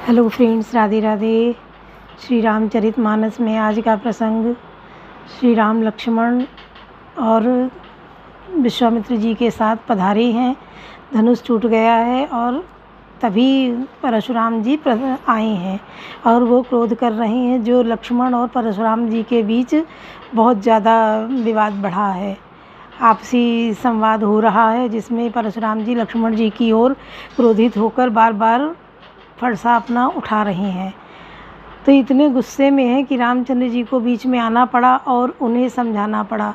Hello friends, Radhe Radhe. Shri Ramcharitmanas में आज का प्रसंग श्री राम लक्ष्मण और विश्वामित्र जी के साथ पधारे हैं। धनुष टूट गया है और तभी परशुराम जी आए हैं और वो क्रोध कर रहे हैं। जो लक्ष्मण और परशुराम जी के बीच बहुत ज़्यादा विवाद बढ़ा है, आपसी संवाद हो रहा है, जिसमें परशुराम जी लक्ष्मण जी की ओर क्रोधित होकर बार बार फरसा अपना उठा रहे हैं। तो इतने गुस्से में है कि रामचंद्र जी को बीच में आना पड़ा और उन्हें समझाना पड़ा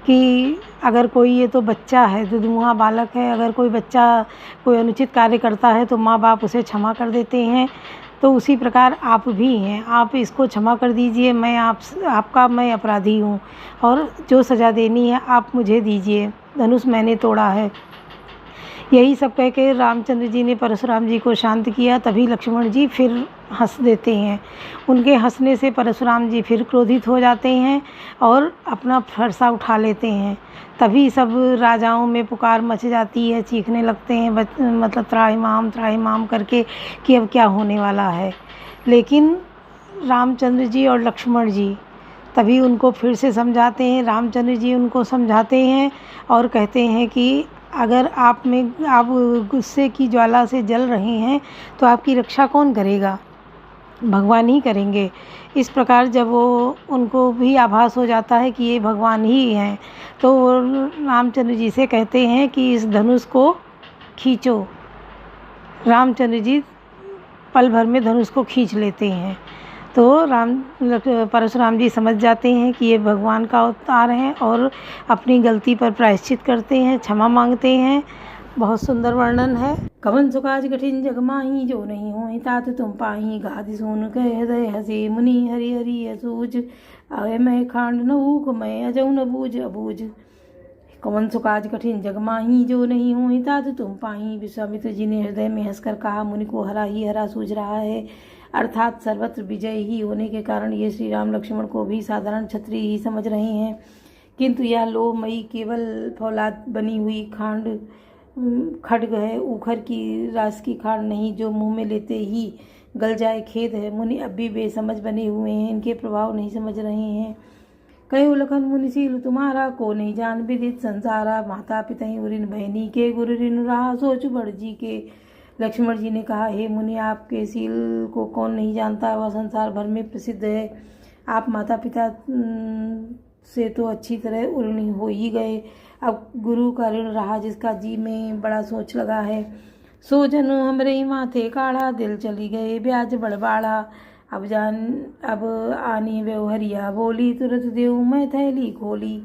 कि अगर कोई, ये तो बच्चा है, दुधमुहा बालक है, अगर कोई बच्चा कोई अनुचित कार्य करता है तो माँ बाप उसे क्षमा कर देते हैं। तो उसी प्रकार आप भी हैं, आप इसको क्षमा कर दीजिए। मैं मैं अपराधी हूँ और जो सज़ा देनी है आप मुझे दीजिए। धनुष मैंने तोड़ा है। यही सब कह के रामचंद्र जी ने परशुराम जी को शांत किया। तभी लक्ष्मण जी फिर हंस देते हैं। उनके हंसने से परशुराम जी फिर क्रोधित हो जाते हैं और अपना फरसा उठा लेते हैं। तभी सब राजाओं में पुकार मच जाती है, चीखने लगते हैं, मतलब त्राहिमाम करके कि अब क्या होने वाला है। लेकिन रामचंद्र जी और लक्ष्मण जी तभी उनको फिर से समझाते हैं। रामचंद्र जी उनको समझाते हैं और कहते हैं कि अगर आप गुस्से की ज्वाला से जल रहे हैं तो आपकी रक्षा कौन करेगा? भगवान ही करेंगे। इस प्रकार जब वो उनको भी आभास हो जाता है कि ये भगवान ही हैं, तो वो रामचंद्र जी से कहते हैं कि इस धनुष को खींचो। रामचंद्र जी पल भर में धनुष को खींच लेते हैं। तो परशुराम जी समझ जाते हैं कि ये भगवान का अवतार हैं और अपनी गलती पर प्रायश्चित करते हैं, क्षमा मांगते हैं। बहुत सुंदर वर्णन है। कवन सुकाज कठिन जग माही, जो नहीं हो तात तुम पाही। गादि सुन कह हृदय हसे मुनि, हरि हरि असूज। आए मैं खांड न ऊख, मैं अजऊ न बूझ अबूझ। कवन सुकाज कठिन जग माही, जो नहीं हो तात तुम पाही। विश्वामित्र जी ने हृदय में हंसकर कहा, मुनि को हरा ही हरा सूझ रहा है, अर्थात सर्वत्र विजय ही होने के कारण ये श्री राम लक्ष्मण को भी साधारण क्षत्रिय ही समझ रहे हैं। किंतु यह लोहमयी केवल फौलाद बनी हुई खड्ग है, ऊखर की रास की खांड नहीं, जो मुंह में लेते ही गल जाए। खेद है, मुनि अब भी बेसमझ बने हुए हैं, इनके प्रभाव नहीं समझ रहे हैं। कहो लखन मुनिशील तुम्हारा, को नहीं जान विदित संसारा। माता पिता उरिन बहनी के, गुरु ऋण रहा सोच बड़ जी के। लक्ष्मण जी ने कहा, हे मुनि, आपके शील को कौन नहीं जानता, वह संसार भर में प्रसिद्ध है। आप माता पिता से तो अच्छी तरह ऋणी हो ही गए, अब गुरु का ऋण रहा, जिसका जी में बड़ा सोच लगा है। सो जन हमरे माथे काढ़ा, दिल चली गए ब्याज बड़बाड़ा। अब आनी व्यवहरिया बोली, तुरंत देव मैं थैली खोली।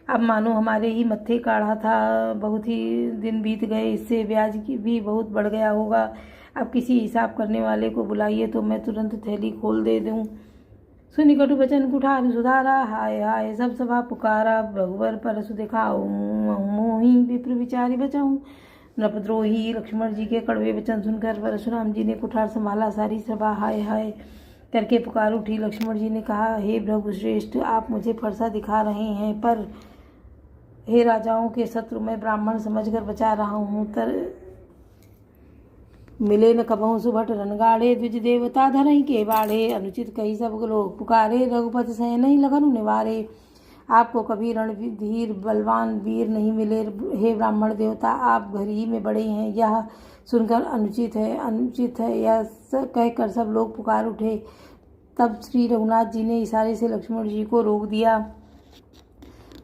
अब मानो हमारे ही मत्थे काढ़ा था, बहुत ही दिन बीत गए, इससे ब्याज की भी बहुत बढ़ गया होगा। अब किसी हिसाब करने वाले को बुलाइए तो मैं तुरंत थैली खोल दे दूँ। सुनि कटु बचन कुठार सुधारा, हाय हाय सब सभा पुकारा। रघुवर परसु दिखाऊं, मोही विप्र विचारी बचाऊं। नृपद्रोही लक्ष्मण जी के कड़वे वचन सुनकर परशुराम जी ने कुठार संभाला, सारी सभा हाय हाय करके पुकार उठी। लक्ष्मण जी ने कहा, हे भृगुश्रेष्ठ, आप मुझे फरसा दिखा रहे हैं, पर हे राजाओं के शत्रु, मैं ब्राह्मण समझकर बचा रहा हूँ। मिले न कबहू सुभट रनगाड़े, द्विज देवता धरई के बाड़े। अनुचित कही सब लोग पुकारे, रघुपति सह नहीं लगन निवारे। आपको कभी रणधीर बलवान वीर नहीं मिले, हे ब्राह्मण देवता, आप घर ही में बड़े हैं। यह सुनकर अनुचित है यह कहकर सब लोग पुकार उठे। तब श्री रघुनाथ जी ने इशारे से लक्ष्मण जी को रोक दिया।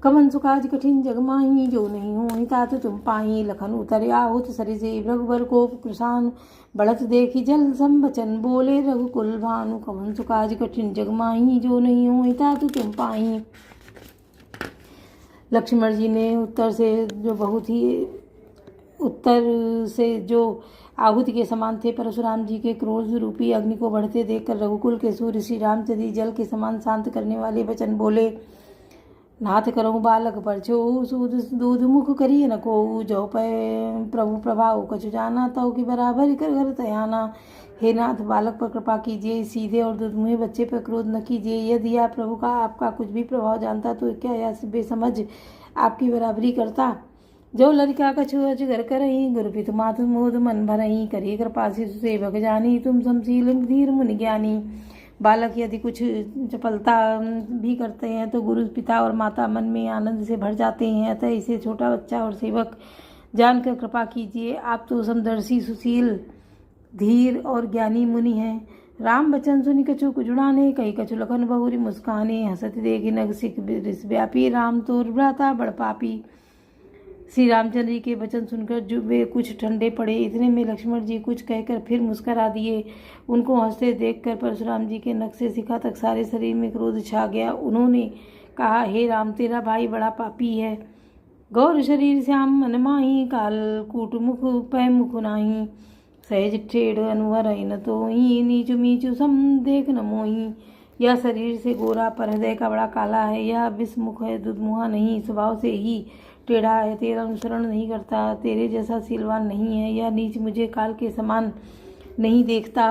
कवन सुकाज कठिन जग माही, जो नहीं हो तात तुम पाही। लखन उतरे आहुत सरिसे, रघुबर कोप कृशान। बढ़त देखी जल संबचन, बोले रघुकुल भानु। कवन सुकाज कठिन जग माही, जो नहीं हो तात तुम पाही। लक्ष्मण जी ने उत्तर से जो आहुति के समान थे, परशुराम जी के क्रोध रूपी अग्नि को बढ़ते देखकर रघुकुल के सूर्य श्री रामचंद्र जल के समान शांत करने वाले वचन बोले। नाथ करऊँ बालक पर छो, दूध मुख करिए न को। जो प्रभु प्रभाव कछु जाना, तव की बराबर कर घर तयाना। हे नाथ, बालक पर कृपा कीजिए, सीधे और दुधमुहे बच्चे पर क्रोध न कीजिए। यदि आप प्रभु का आपका कुछ भी प्रभाव जानता तो क्या यह बेसमझ आपकी बराबरी करता? जो लड़का कछु अजगर करही, गुरुपित मातु मोद मन भरही, करिए कृपा शिशु सेवक जानी, तुम समशील धीर मुनि ज्ञानी। बालक यदि कुछ चपलता भी करते हैं तो गुरु पिता और माता मन में आनंद से भर जाते हैं। अतः इसे छोटा बच्चा और सेवक जानकर कृपा कीजिए। आप तो समदर्शी, सुशील, धीर और ज्ञानी मुनि हैं। राम बचन सुनि कछु कुजुड़ाने, कही कछु लखन बहुरी मुस्काने, हंसत देखी नग सिख रिस व्यापी, राम तोर भ्राता बड़ पापी। श्री रामचंद्र जी के वचन सुनकर जो वे कुछ ठंडे पड़े। इतने में लक्ष्मण जी कुछ कहकर फिर मुस्करा दिए। उनको हंसते देखकर परशुराम जी के नख से शिखा तक सारे शरीर में क्रोध छा गया। उन्होंने कहा, हे राम, तेरा भाई बड़ा पापी है। गौर शरीर श्याम मन माही, काल कूट मुख पै मुख नाही, सहज ठेड़ अनुहर न तो ही, नीचु मीचु सम देख न मोही। यह शरीर से गोरा पर हृदय का बड़ा काला है। यह विषमुख है, दुधमुहा नहीं, स्वभाव से ही टेढ़ा है, तेरा अनुसरण नहीं करता, तेरे जैसा सीलवान नहीं है। यह नीच मुझे काल के समान नहीं देखता।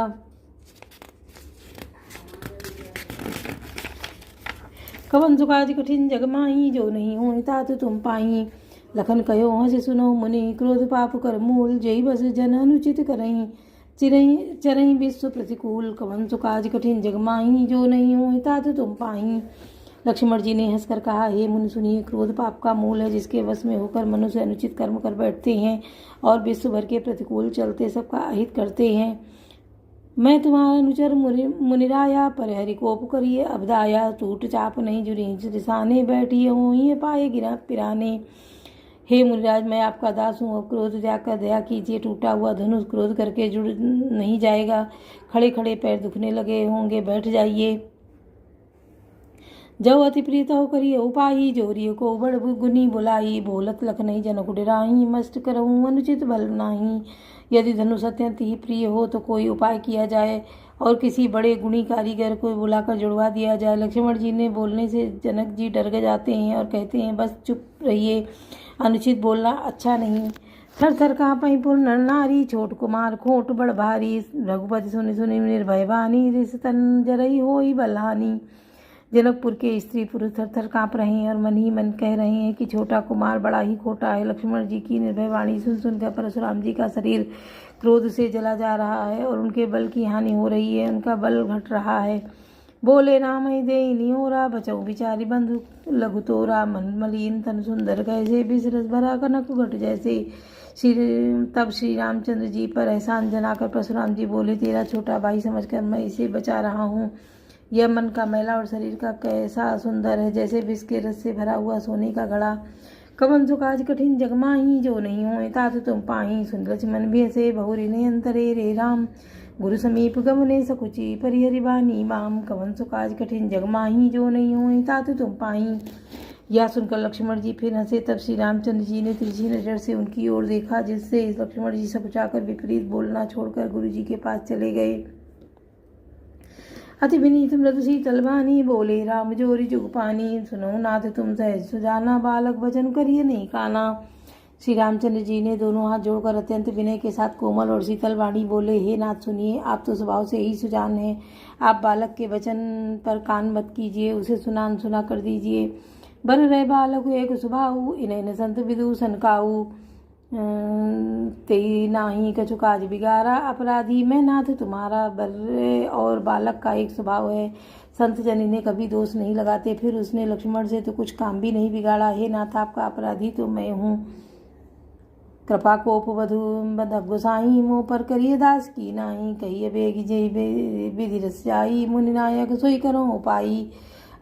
कवन सुकाज कठिन जग माही, जो नहीं हो तात तुम पाई। लखन कहो हंस सुनो मुनि, क्रोध पाप कर मूल, जय बस जन अनुचित करही, चरही विश्व प्रतिकूल। कवन सुकाज कठिन जग माही, जो नहीं हो तात तुम पाई। लक्ष्मण जी ने हंसकर कहा, हे मुनि सुनिए, क्रोध पाप का मूल है, जिसके वश में होकर मनुष्य अनुचित कर्म कर बैठते हैं और विश्व भर के प्रतिकूल चलते सबका अहित करते हैं। मैं तुम्हारा अनुचर मुनिराया, पर हरि कोप करिए अबदाया, टूट चाप नहीं जुरी रिसाने, बैठिए हो ये पाए गिरा पिराने। हे मुनिराज, मैं आपका दास हूँ, अब क्रोध त्याग कर दया कीजिए। टूटा हुआ धनुष क्रोध करके जुड़ नहीं जाएगा। खड़े खड़े पैर दुखने लगे होंगे, बैठ जाइए। जो अति प्रीत हो करिए उपाई, जोरियो को बड़ गुनी बुलाई, बोलत लख नहीं जनक डराही, मस्त करऊँ अनुचित बल नाही। यदि धनुष अत्यंत ही प्रिय हो तो कोई उपाय किया जाए और किसी बड़े गुणी कारीगर को बुलाकर जुड़वा दिया जाए। लक्ष्मण जी ने बोलने से जनक जी डर जाते हैं और कहते हैं, बस चुप रहिए, अनुचित बोलना अच्छा नहीं। थर थर काँपई पुर नर नारी, छोट कुमार खोट बड़ भारी, रघुपति सुनि सुनि निर्भय बानी, रिस तन जरई होई बलहानी। जनकपुर के स्त्री पुरुष थर थर काँप रहे हैं और मन ही मन कह रहे हैं कि छोटा कुमार बड़ा ही खोटा है। लक्ष्मण जी की निर्भय वाणी सुन सुनकर परशुराम जी का शरीर क्रोध से जला जा रहा है और उनके बल की हानि हो रही है, उनका बल घट रहा है। बोले राम दे नियोरा, बचऊ बिचारी बंधु लघु तोरा, मन मलिन तन सुंदर कैसे, बिसरस भरा कनक घट जैसे। तब श्री रामचंद्र जी पर एहसान जनाकर परशुराम जी बोले, तेरा छोटा भाई समझकर मैं इसे बचा रहा हूँ। यह मन का मैला और शरीर का कैसा सुंदर है, जैसे विष के रस से भरा हुआ सोने का घड़ा। कवन सुकाज कठिन जग माही, जो नहीं हो तात तुम पाही। सुन लक्ष्मण भी ऐसे बहुरी ने अंतरे रे राम, गुरु समीप गमने सकुची, परिहरि बानी माम। कवन सुकाज कठिन जग माही, जो नहीं हो तात तुम पाही। यह सुनकर लक्ष्मण जी फिर हंसे। तब श्री रामचंद्र जी ने तिरछी नजर से उनकी ओर देखा, जिससे लक्ष्मण जी सकुचाकर विपरीत बोलना छोड़कर गुरु जी के पास चले गए। अति विनीत मृदु शीतल वाणी, बोले राम जोरी जुग पानी, सुनो नाथ तुम सहज सुजाना, बालक वचन करिए नहीं काना। श्री रामचंद्र जी ने दोनों हाथ जोड़कर अत्यंत विनय के साथ कोमल और शीतल वाणी बोले, हे नाथ सुनिए, आप तो स्वभाव से ही सुजान हैं। आप बालक के वचन पर कान मत कीजिए, उसे सुना अनसुना कर दीजिए। बन रहे बालक एक स्वभाव, इन्हें संत विदूषण काऊ, ते नाही कछु काज बिगारा, अपराधी मैं नाथ तुम्हारा। बर्रे और बालक का एक स्वभाव है, संत जन इन्हें कभी दोष नहीं लगाते। फिर उसने लक्ष्मण से तो कुछ काम भी नहीं बिगाड़ा। हे नाथ, आपका अपराधी तो मैं हूँ। कृपा कोप बधु बधब गोसाई, मुँह पर करिए दास की नाही, कहिए बेगी जय विधि रस्याई, मुनि नायक सोई करो उपाई।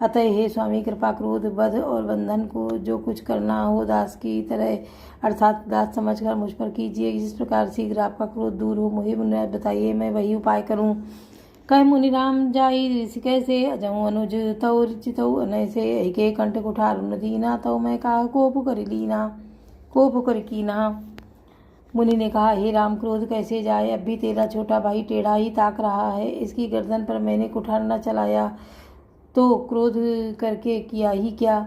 अतः हे स्वामी, कृपा क्रोध वध और बंधन को जो कुछ करना हो दास की तरह अर्थात दास समझकर मुझ पर कीजिए। जिस प्रकार शीघ्र आपका क्रोध दूर हो मुझे मुनिराज बताइए, मैं वही उपाय करूं। कह मुनिराम जाई ऋषिकेश से, अजऊ अनुज तौ चितौ अनय से, एके कंठ कुठार दीना, तौ मैं कहा कोप कर कीना। मुनि ने कहा, हे राम, क्रोध कैसे जाए, अब भी तेरा छोटा भाई टेढ़ा ही ताक रहा है। इसकी गर्दन पर मैंने कुठार न चलाया तो क्रोध करके किया ही क्या।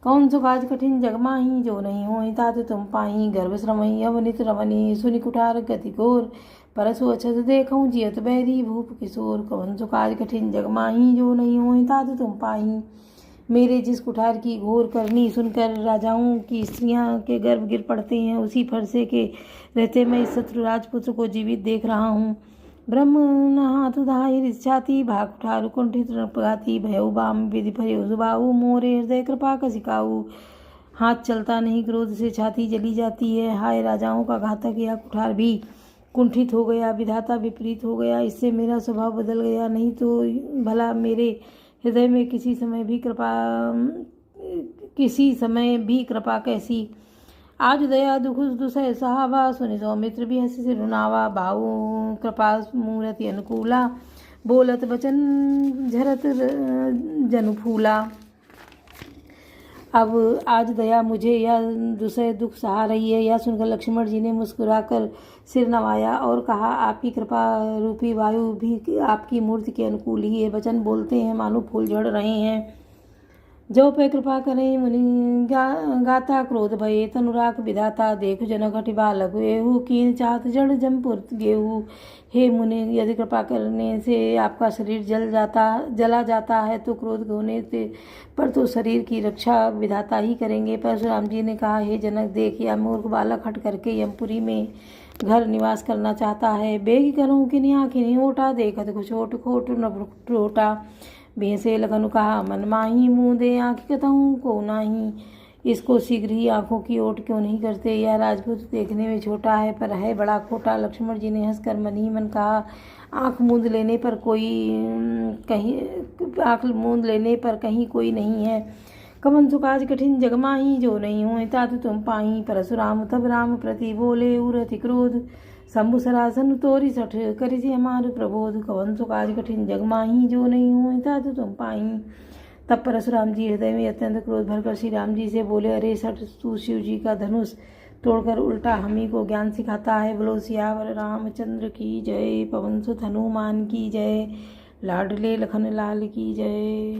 कौन सुकाज कठिन जग माही, जो नहीं हो तात तुम पाही। गर्भ श्रमई अवनित रवनी, सुनि कुठार गति घोर, परसु अछत देखऊँ जियत बैरी भूप किशोर। कौन सुकाज कठिन जग माही, जो नहीं हो तात तुम पाही। मेरे जिस कुठार की घोर करनी सुनकर राजाओं की स्त्रियां के गर्भ गिर पड़ते हैं, उसी फरसे के रहते मैं इस शत्रु राजपुत्र को जीवित देख रहा हूँ। ब्रह्म न हाथ उधाई छाती भाग कुठार कुंठित गाती भयउ बाम विधि भरे जुबाऊ मोरे हृदय कृपा कसिकाऊ। हाथ चलता नहीं, क्रोध से छाती जली जाती है। हाय राजाओं का घातक यह कुठार भी कुंठित हो गया, विधाता विपरीत हो गया, इससे मेरा स्वभाव बदल गया। नहीं तो भला मेरे हृदय में किसी समय भी कृपा कैसी। आज दया दुख दुसह सहावा, सुनि सौमित्र भी हंसी से रुनावा। भाऊ कृपा मूर्ति अनुकूला, बोलत बचन झरत जनु फूला। अब आज दया मुझे यह दुसह दुख सहा रही है। यह सुनकर लक्ष्मण जी ने मुस्कुराकर सिर नवाया और कहा, आपकी कृपा रूपी वायु भी आपकी मूर्ति के अनुकूल ही है। वचन बोलते हैं मानो फूल झड़ रहे हैं। जो पे कृपा करें मुनि गाता, क्रोध भये तनुराग विधाता। देखु जनक हठि बालक एहू, कीन चाहत जड़ जमपुर गेहू। हे मुनि, यदि कृपा करने से आपका शरीर जला जाता है तो क्रोध होने पर तो शरीर की रक्षा विधाता ही करेंगे। परशुराम जी ने कहा, हे जनक, देख यह मूर्ख बालक हट करके यमपुरी में घर निवास करना चाहता है। बेग करूँ कि नहीं आँखि नहीं ओटा, देखत कुछ ओट खोट न टोटा। भैंसे लखनु कहा, मन माही मुँह दे आँख कतहूँ को नाही। इसको शीघ्र ही आंखों की ओट क्यों नहीं करते। यह राजपूत देखने में छोटा है पर है बड़ा खोटा। लक्ष्मण जी ने हंसकर मन ही मन कहा, आँख मूंद लेने पर कहीं कोई नहीं है। कवन सुकाज कठिन जग माही, जो नहीं हो तात तुम पाही। परशुराम तब राम प्रति बोले उरति क्रोध, शंभु सरासन तोरी सठ करिसी हमार प्रबोध। कवन सुकाज कठिन जग माही, जो नहीं हो तात तुम पाही। तब परशुराम जी हृदय में अत्यंत क्रोध भरकर श्री राम जी से बोले, अरे सठ, तू शिव जी का धनुष तोड़कर उल्टा हमी को ज्ञान सिखाता है। बोलो सियावर रामचंद्र की जय। पवन सुत हनुमान की जय। लाडले लखन लाल की जय।